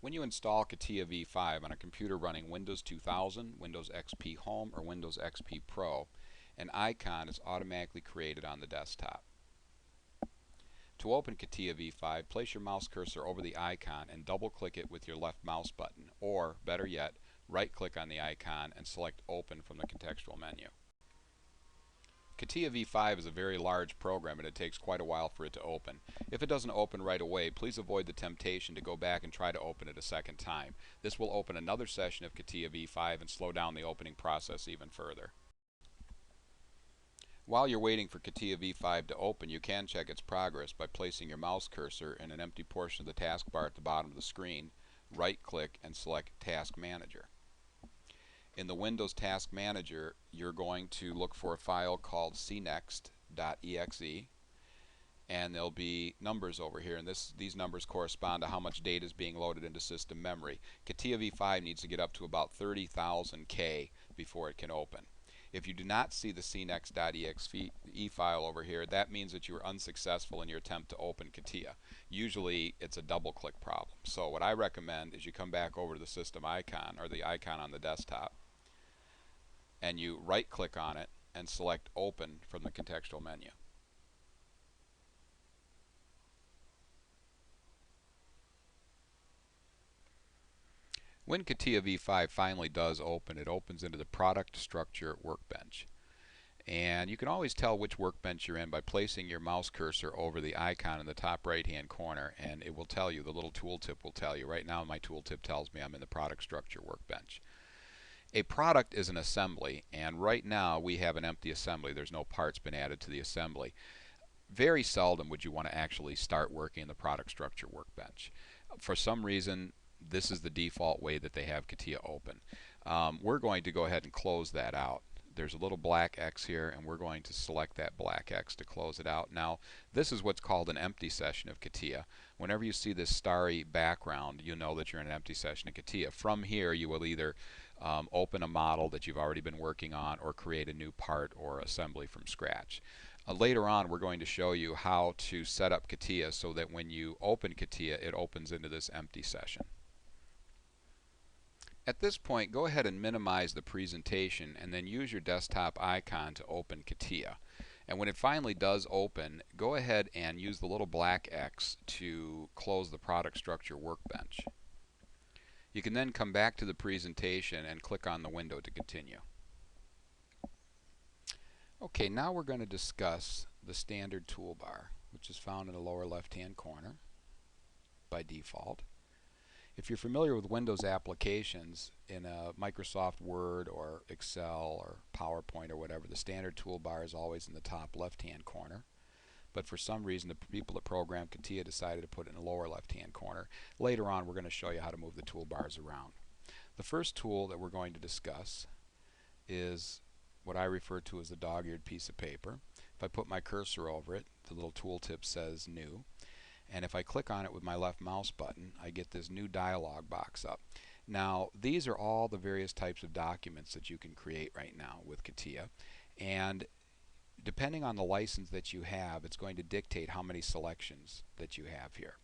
When you install Catia V5 on a computer running Windows 2000, Windows XP Home, or Windows XP Pro, an icon is automatically created on the desktop. To open Catia V5, place your mouse cursor over the icon and double-click it with your left mouse button, or, better yet, right-click on the icon and select Open from the contextual menu. Catia V5 is a very large program and it takes quite a while for it to open. If it doesn't open right away, please avoid the temptation to go back and try to open it a second time. This will open another session of Catia V5 and slow down the opening process even further. While you're waiting for Catia V5 to open, you can check its progress by placing your mouse cursor in an empty portion of the taskbar at the bottom of the screen, right-click and select Task Manager. In the Windows Task Manager, you're going to look for a file called cnext.exe, and there'll be numbers over here, and these numbers correspond to how much data is being loaded into system memory. Catia V5 needs to get up to about 30,000 K before it can open. If you do not see the cnext.exe file over here, that means that you were unsuccessful in your attempt to open Catia. Usually it's a double-click problem. So what I recommend is you come back over to the system icon, or the icon on the desktop, and you right-click on it and select Open from the contextual menu. When Catia V5 finally does open, it opens into the Product Structure Workbench. And you can always tell which workbench you're in by placing your mouse cursor over the icon in the top right-hand corner, and it will tell you, the little tooltip will tell you. Right now my tooltip tells me I'm in the Product Structure Workbench. A product is an assembly, and right now we have an empty assembly. There's no parts been added to the assembly. Very seldom would you want to actually start working in the Product Structure Workbench. For some reason, this is the default way that they have Catia open. We're going to go ahead and close that out. There's a little black X here, and we're going to select that black X to close it out. Now, this is what's called an empty session of Catia. Whenever you see this starry background, you know that you're in an empty session of Catia. From here, you will either open a model that you've already been working on, or create a new part or assembly from scratch. Later on, we're going to show you how to set up Catia so that when you open Catia, it opens into this empty session. At this point, go ahead and minimize the presentation and then use your desktop icon to open Catia. And when it finally does open, go ahead and use the little black X to close the Product Structure Workbench. You can then come back to the presentation and click on the window to continue. Okay, now we're going to discuss the standard toolbar, which is found in the lower left-hand corner by default. If you're familiar with Windows applications in a Microsoft Word or Excel or PowerPoint or whatever, the standard toolbar is always in the top left-hand corner. But for some reason, the people that programmed Catia decided to put it in the lower left-hand corner. Later on, we're going to show you how to move the toolbars around. The first tool that we're going to discuss is what I refer to as the dog-eared piece of paper. If I put my cursor over it, the little tooltip says New. And if I click on it with my left mouse button, I get this new dialog box up. Now, these are all the various types of documents that you can create right now with Catia. And depending on the license that you have, it's going to dictate how many selections that you have here.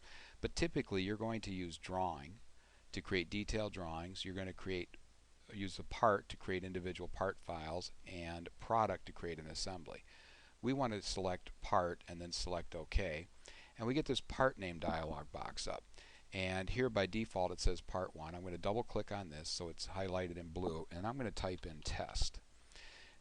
But typically, you're going to use drawing to create detailed drawings. You're going to use the part to create individual part files, and product to create an assembly. We want to select part and then select OK. And we get this part name dialog box up. And here by default it says part 1. I'm going to double click on this so it's highlighted in blue, and I'm going to type in test.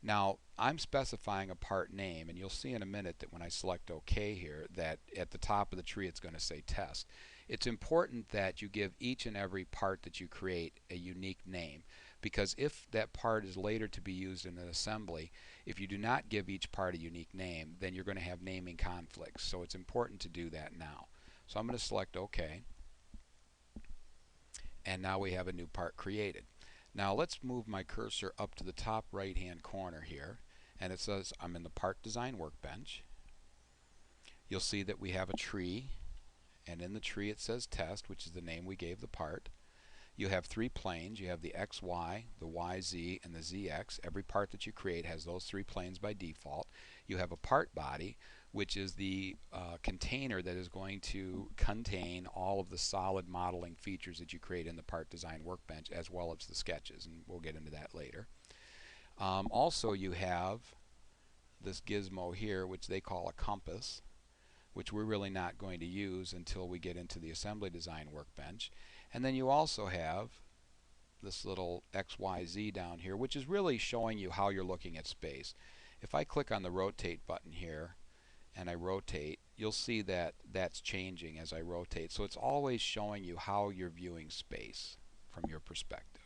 Now, I'm specifying a part name, and you'll see in a minute that when I select OK here, that at the top of the tree it's going to say test. It's important that you give each and every part that you create a unique name, because if that part is later to be used in an assembly, if you do not give each part a unique name, then you're going to have naming conflicts. So it's important to do that now. So I'm going to select OK, and now we have a new part created. Now let's move my cursor up to the top right-hand corner here, and it says I'm in the Part Design Workbench. You'll see that we have a tree, and in the tree it says Test, which is the name we gave the part. You have 3 planes. You have the XY, the YZ, and the ZX. Every part that you create has those 3 planes by default. You have a part body, which is the container that is going to contain all of the solid modeling features that you create in the part design workbench, as well as the sketches, and we'll get into that later. Also, you have this gizmo here, which they call a compass, which we're really not going to use until we get into the assembly design workbench. And then you also have this little XYZ down here, which is really showing you how you're looking at space. If I click on the rotate button here and I rotate, you'll see that that's changing as I rotate. So it's always showing you how you're viewing space from your perspective.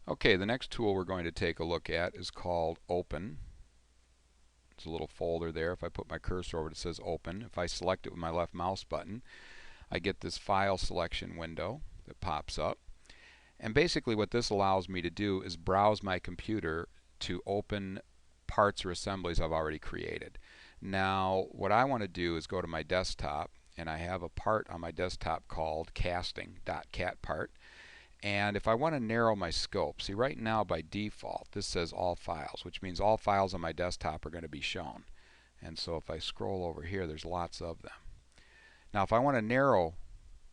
Okay, the next tool we're going to take a look at is called Open. It's a little folder there. If I put my cursor over it, it says Open. If I select it with my left mouse button, I get this file selection window that pops up. And basically what this allows me to do is browse my computer to open parts or assemblies I've already created. Now, what I want to do is go to my desktop, and I have a part on my desktop called casting.cat part. And if I want to narrow my scope, see right now by default this says all files, which means all files on my desktop are going to be shown. And so if I scroll over here, there's lots of them. Now if I want to narrow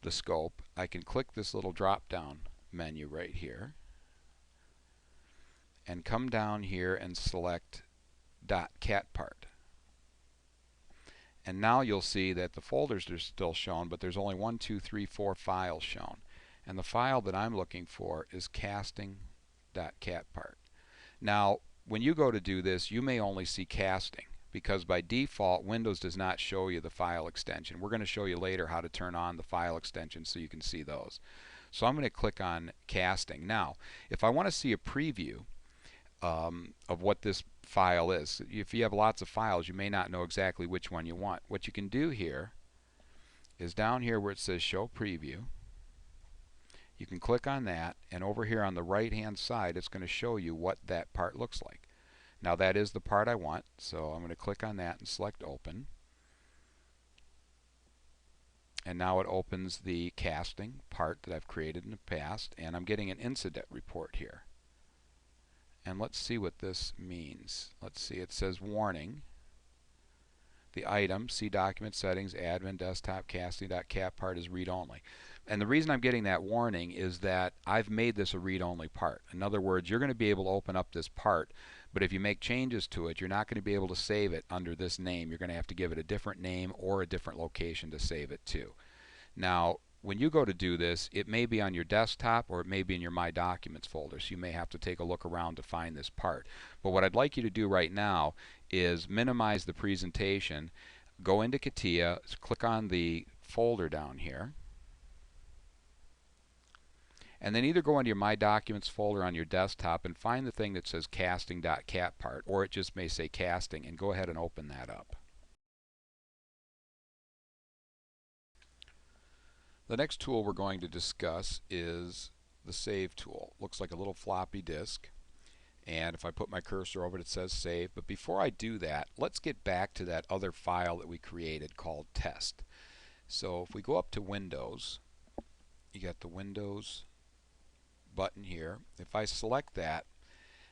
the scope, I can click this little drop down menu right here and come down here and select .cat part. And now you'll see that the folders are still shown, but there's only 1, 2, 3, 4 files shown. And the file that I'm looking for is casting.cat part. Now, when you go to do this, you may only see casting, because by default, Windows does not show you the file extension. We're going to show you later how to turn on the file extension so you can see those. So I'm going to click on casting. Now, if I want to see a preview of what this file is, if you have lots of files, you may not know exactly which one you want. What you can do here is down here where it says Show Preview, you can click on that, and over here on the right hand side it's going to show you what that part looks like. Now that is the part I want, so I'm going to click on that and select Open. And now it opens the casting part that I've created in the past, and I'm getting an incident report here. And let's see what this means. Let's see, it says warning. The item, see document settings, admin, desktop, casting.cat part is read-only. And the reason I'm getting that warning is that I've made this a read-only part. In other words, you're going to be able to open up this part, but if you make changes to it, you're not going to be able to save it under this name. You're going to have to give it a different name or a different location to save it to. Now, when you go to do this, it may be on your desktop or it may be in your My Documents folder, so you may have to take a look around to find this part. But what I'd like you to do right now is minimize the presentation, go into Catia, click on the folder down here, and then either go into your My Documents folder on your desktop and find the thing that says casting.cat part, or it just may say casting, and go ahead and open that up. The next tool we're going to discuss is the Save tool. Looks like a little floppy disk, and if I put my cursor over it, it says Save. But before I do that, let's get back to that other file that we created called Test. So if we go up to Windows, you got the Windows button here. If I select that,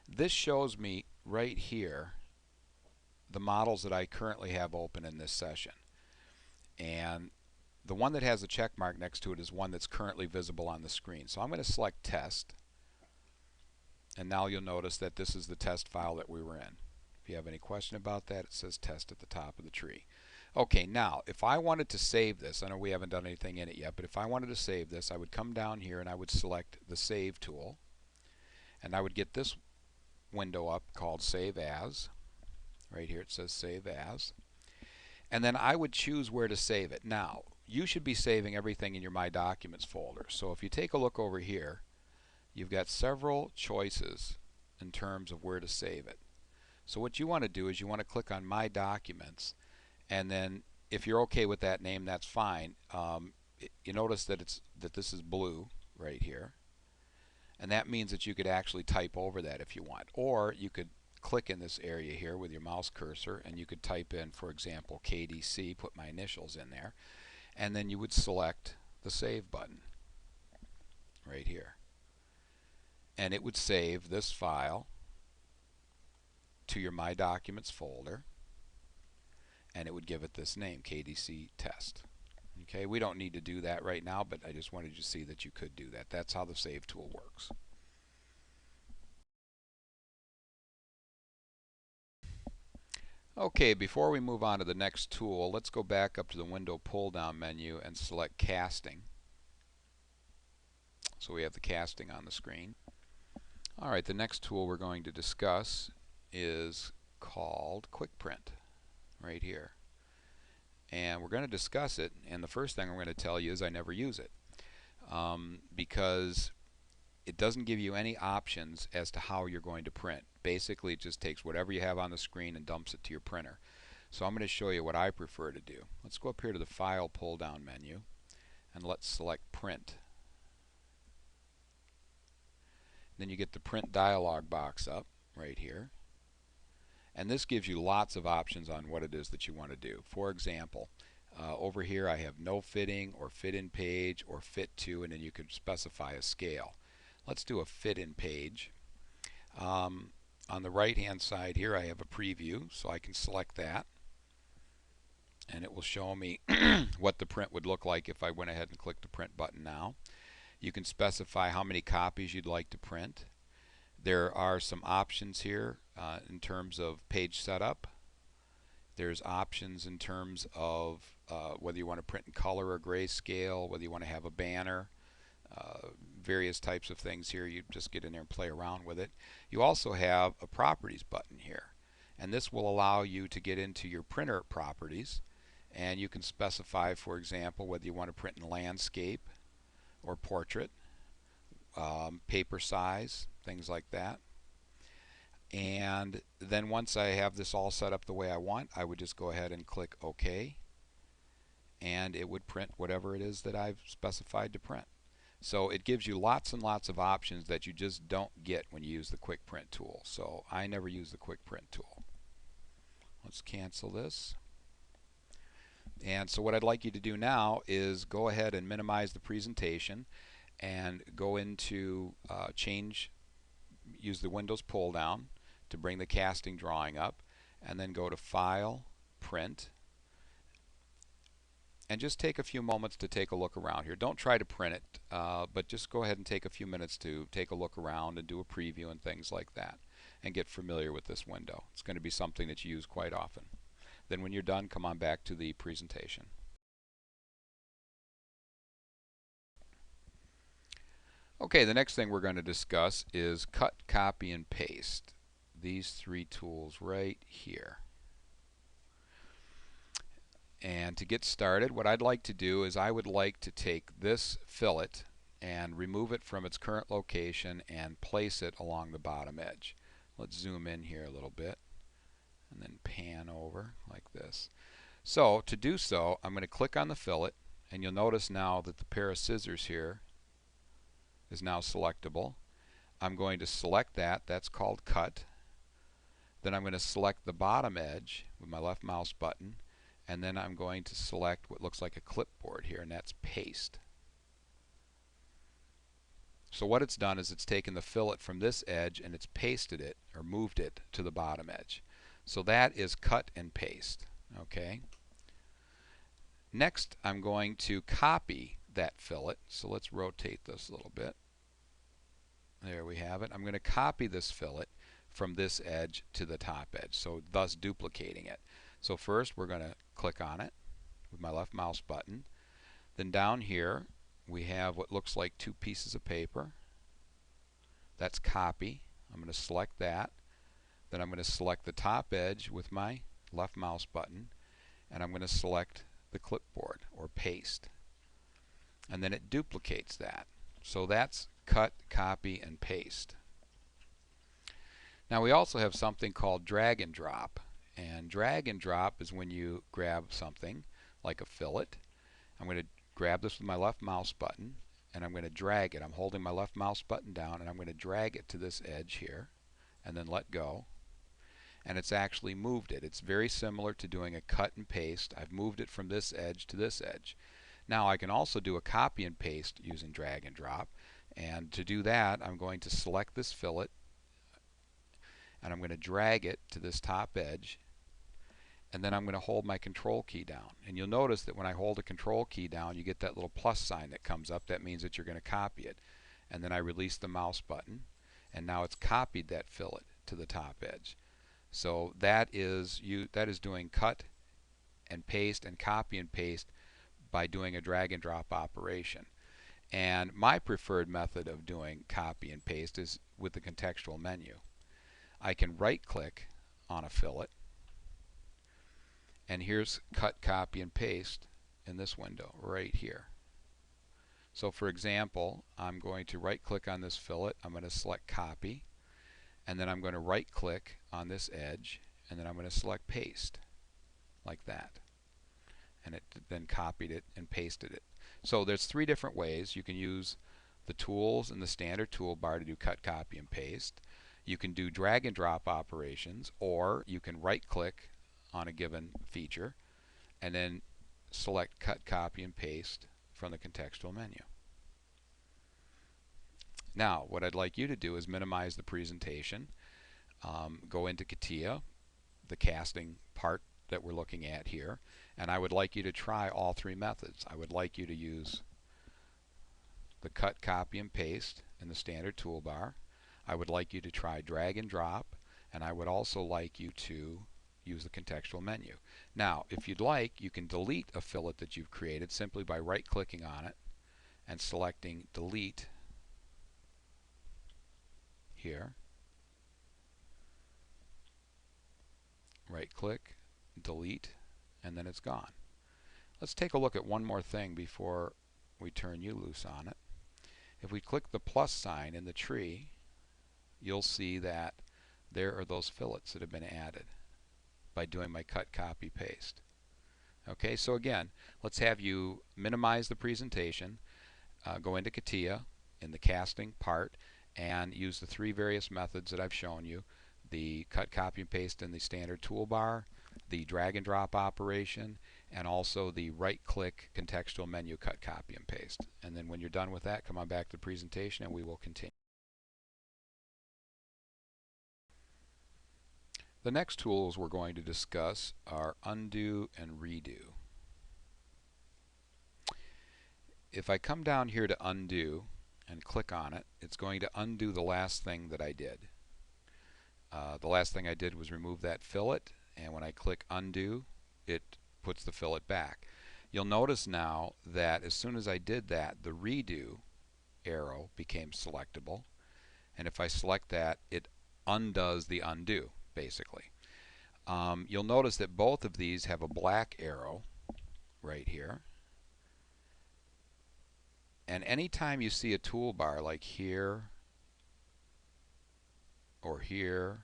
this shows me right here the models that I currently have open in this session. And the one that has a check mark next to it is one that's currently visible on the screen. So I'm going to select Test, and now you'll notice that this is the test file that we were in. If you have any question about that, it says Test at the top of the tree. Okay, now if I wanted to save this, I know we haven't done anything in it yet, but if I wanted to save this, I would come down here and I would select the Save tool, and I would get this window up called Save As. Right here it says Save As. And then I would choose where to save it. Now, you should be saving everything in your My Documents folder. So if you take a look over here, you've got several choices in terms of where to save it. So what you want to do is you want to click on My Documents, and then if you're okay with that name, that's fine. You notice that this is blue right here, and that means that you could actually type over that if you want, or you could click in this area here with your mouse cursor and you could type in, for example, KDC, put my initials in there, and then you would select the Save button right here, and it would save this file to your My Documents folder, and it would give it this name, KDC Test. Okay, we don't need to do that right now, but I just wanted you to see that you could do that. That's how the Save tool works. Okay, before we move on to the next tool, let's go back up to the window pull-down menu and select Casting. So we have the casting on the screen. Alright, the next tool we're going to discuss is called Quick Print, right here. And we're going to discuss it, and the first thing I'm going to tell you is I never use it. Because it doesn't give you any options as to how you're going to print. Basically, it just takes whatever you have on the screen and dumps it to your printer. So I'm going to show you what I prefer to do. Let's go up here to the File pull-down menu, and let's select Print. Then you get the Print dialog box up right here. And this gives you lots of options on what it is that you want to do. For example, over here I have no fitting, or fit in page, or fit to, and then you could specify a scale. Let's do a fit in page. On the right hand side here I have a preview, so I can select that, and it will show me what the print would look like if I went ahead and clicked the print button now. You can specify how many copies you'd like to print. There are some options here in terms of page setup. There's options in terms of whether you want to print in color or grayscale, whether you want to have a banner, various types of things here. You just get in there and play around with it. You also have a properties button here, and this will allow you to get into your printer properties, and you can specify, for example, whether you want to print in landscape or portrait, paper size, things like that. And then once I have this all set up the way I want, I would just go ahead and click OK, and it would print whatever it is that I've specified to print. So it gives you lots and lots of options that you just don't get when you use the Quick Print tool. So I never use the Quick Print tool. Let's cancel this. And so what I'd like you to do now is go ahead and minimize the presentation and go into use the Windows pull down to bring the casting drawing up, and then go to File, Print, and just take a few moments to take a look around here. Don't try to print it, but just go ahead and take a few minutes to take a look around and do a preview and things like that, and get familiar with this window. It's going to be something that you use quite often. Then when you're done, come on back to the presentation. Okay, the next thing we're going to discuss is cut, copy, and paste. These three tools right here. And to get started, what I'd like to do is I would like to take this fillet and remove it from its current location and place it along the bottom edge. Let's zoom in here a little bit and then pan over like this. So to do so, I'm going to click on the fillet, and you'll notice now that the pair of scissors here is now selectable. I'm going to select that. That's called cut. Then I'm going to select the bottom edge with my left mouse button, and then I'm going to select what looks like a clipboard here, and that's paste. So what it's done is it's taken the fillet from this edge and it's pasted it, or moved it, to the bottom edge. So that is cut and paste. Okay. Next, I'm going to copy that fillet. So let's rotate this a little bit. There we have it. I'm going to copy this fillet from this edge to the top edge, so thus duplicating it. So first we're going to click on it with my left mouse button. Then down here we have what looks like two pieces of paper. That's copy. I'm going to select that. Then I'm going to select the top edge with my left mouse button, and I'm going to select the clipboard, or paste. And then it duplicates that. So that's cut, copy, and paste. Now we also have something called drag and drop. And drag and drop is when you grab something like a fillet. I'm going to grab this with my left mouse button, and I'm going to drag it. I'm holding my left mouse button down, and I'm going to drag it to this edge here, and then let go. And it's actually moved it. It's very similar to doing a cut and paste. I've moved it from this edge to this edge. Now I can also do a copy and paste using drag and drop. And to do that, I'm going to select this fillet, and I'm going to drag it to this top edge, and then I'm going to hold my control key down. And you'll notice that when I hold the control key down, you get that little plus sign that comes up. That means that you're going to copy it. And then I release the mouse button, and now it's copied that fillet to the top edge. So that is doing cut and paste and copy and paste by doing a drag and drop operation. And my preferred method of doing copy and paste is with the contextual menu. I can right click on a fillet, and here's cut, copy, and paste in this window right here. So for example, I'm going to right click on this fillet, I'm going to select copy, and then I'm going to right click on this edge, and then I'm going to select paste, like that. And it then copied it and pasted it. So there's three different ways. You can use the tools in the standard toolbar to do cut, copy, and paste. You can do drag and drop operations, or you can right click on a given feature and then select cut, copy, and paste from the contextual menu. Now what I'd like you to do is minimize the presentation, go into Catia, the casting part that we're looking at here, and I would like you to try all three methods. I would like you to use the cut, copy, and paste in the standard toolbar. I would like you to try drag and drop, and I would also like you to use the contextual menu. Now, if you'd like, you can delete a fillet that you've created simply by right-clicking on it and selecting delete here. Right-click, delete, and then it's gone. Let's take a look at one more thing before we turn you loose on it. If we click the plus sign in the tree, you'll see that there are those fillets that have been added by doing my cut, copy, paste. Okay, so again, let's have you minimize the presentation, go into Catia in the casting part, and use the three various methods that I've shown you: the cut, copy, and paste in the standard toolbar, the drag and drop operation, and also the right-click contextual menu cut, copy, and paste. And then when you're done with that, come on back to the presentation and we will continue. The next tools we're going to discuss are undo and redo. If I come down here to undo and click on it, it's going to undo the last thing that I did. The last thing I did was remove that fillet, and when I click undo, it puts the fillet back. You'll notice now that as soon as I did that, the redo arrow became selectable, and if I select that, it undoes the undo, basically. You'll notice that both of these have a black arrow right here. And anytime you see a toolbar like here, or here,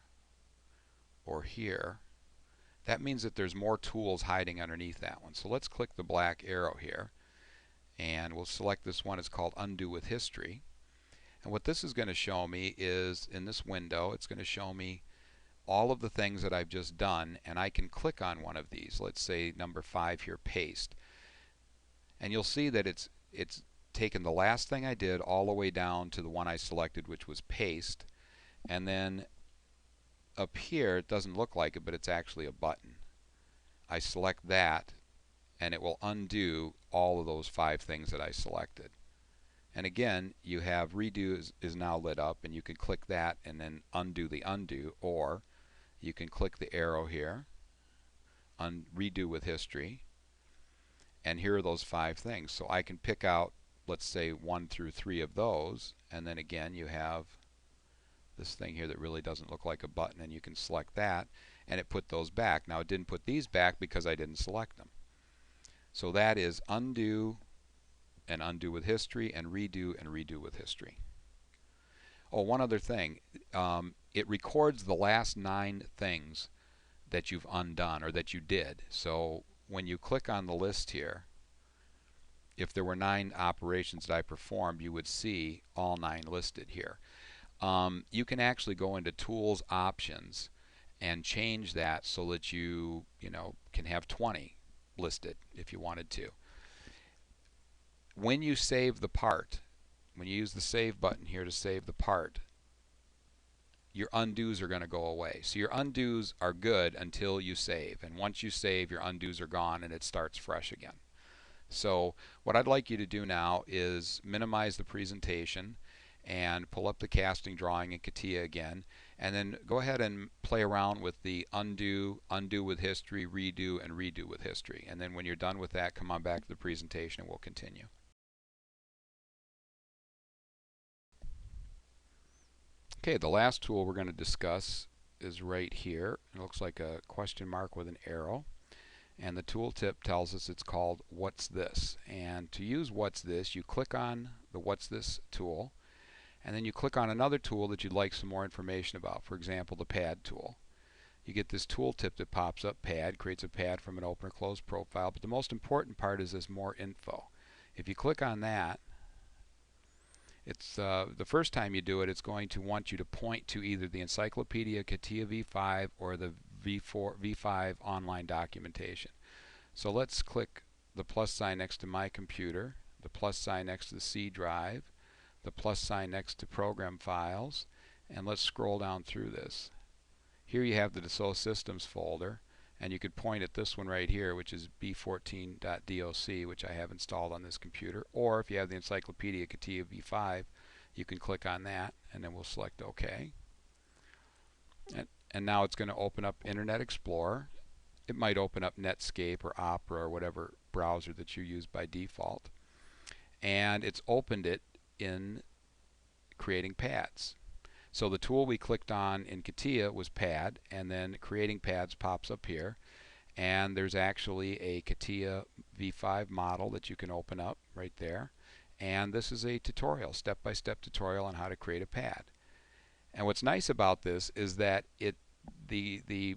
or here, that means that there's more tools hiding underneath that one. So let's click the black arrow here, and we'll select this one. It's called Undo with History. And what this is going to show me is, in this window, it's going to show me all of the things that I've just done, and I can click on one of these. Let's say number 5 here, paste. And you'll see that it's taken the last thing I did all the way down to the one I selected, which was paste. And then up here, it doesn't look like it, but it's actually a button. I select that, and it will undo all of those 5 things that I selected. And again, you have redo is now lit up, and you can click that and then undo the undo, or you can click the arrow here, redo with history, and here are those 5 things. So I can pick out, let's say, 1 through 3 of those, and then again you have this thing here that really doesn't look like a button, and you can select that, and it put those back. Now it didn't put these back because I didn't select them. So that is undo and undo with history, and redo with history. Oh, one other thing. It records the last 9 things that you've undone or that you did. So when you click on the list here, if there were 9 operations that I performed, you would see all 9 listed here. You can actually go into Tools Options and change that so that you can have 20 listed if you wanted to. When you save the part, when you use the Save button here to save the part, your undos are going to go away. So your undos are good until you save, and once you save, your undos are gone and it starts fresh again. So what I'd like you to do now is minimize the presentation and pull up the casting drawing in Catia again, and then go ahead and play around with the undo, undo with history, redo, and redo with history. And then when you're done with that, come on back to the presentation and we'll continue. Okay, the last tool we're going to discuss is right here. It looks like a question mark with an arrow. And the tooltip tells us it's called What's This? And to use What's This, you click on the What's This tool, and then you click on another tool that you'd like some more information about, for example, the pad tool. You get this tooltip that pops up, pad, creates a pad from an open or closed profile, but the most important part is this more info. If you click on that, it's the first time you do it, it's going to want you to point to either the Encyclopedia Catia V5 or the V5 online documentation. So let's click the plus sign next to My Computer, the plus sign next to the C drive, the plus sign next to Program Files, and let's scroll down through this. Here you have the Dassault Systems folder, and you could point at this one right here, which is b14.doc, which I have installed on this computer. Or if you have the Encyclopedia Catia V5, you can click on that, and then we'll select OK. And now it's going to open up Internet Explorer. It might open up Netscape or Opera or whatever browser that you use by default. And it's opened it in creating pads. So the tool we clicked on in Catia was pad, and then creating pads pops up here. And there's actually a Catia V5 model that you can open up right there. And this is a tutorial, step-by-step tutorial on how to create a pad. And what's nice about this is that the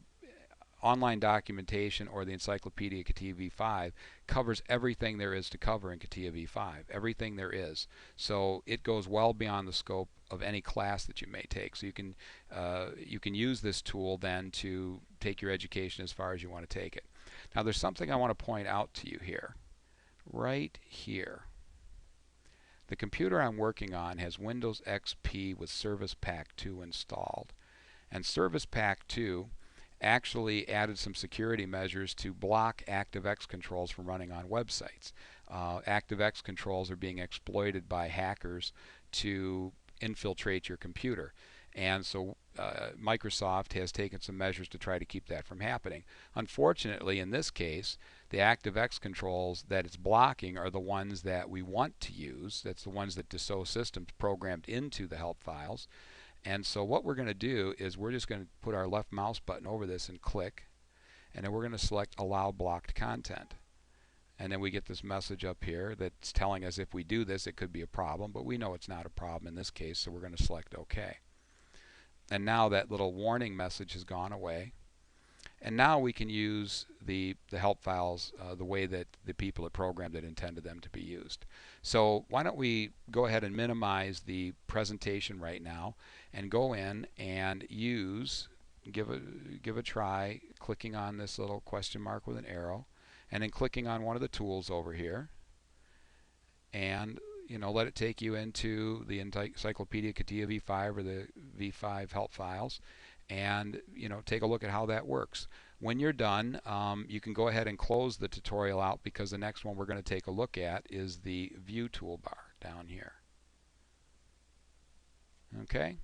online documentation or the Encyclopedia Catia V5 covers everything there is to cover in Catia V5, everything there is. So it goes well beyond the scope of any class that you may take. So you can use this tool then to take your education as far as you want to take it. Now there's something I want to point out to you here, right here. The computer I'm working on has Windows XP with Service Pack 2 installed. And Service Pack 2 actually added some security measures to block ActiveX controls from running on websites. ActiveX controls are being exploited by hackers to infiltrate your computer. And so Microsoft has taken some measures to try to keep that from happening. Unfortunately, in this case, the ActiveX controls that it's blocking are the ones that we want to use. That's the ones that Dassault Systems programmed into the help files. And so what we're going to do is we're just going to put our left mouse button over this and click, and then we're going to select Allow Blocked Content. And then we get this message up here that's telling us if we do this it could be a problem, but we know it's not a problem in this case, so we're going to select OK. And now that little warning message has gone away. And now we can use the help files the way that the people that programmed it intended them to be used. So why don't we go ahead and minimize the presentation right now and go in and give a try clicking on this little question mark with an arrow, and then clicking on one of the tools over here, and let it take you into the Encyclopedia Catia V5 or the V5 help files, and take a look at how that works. When you're done, you can go ahead and close the tutorial out, because the next one we're going to take a look at is the View toolbar down here. Okay.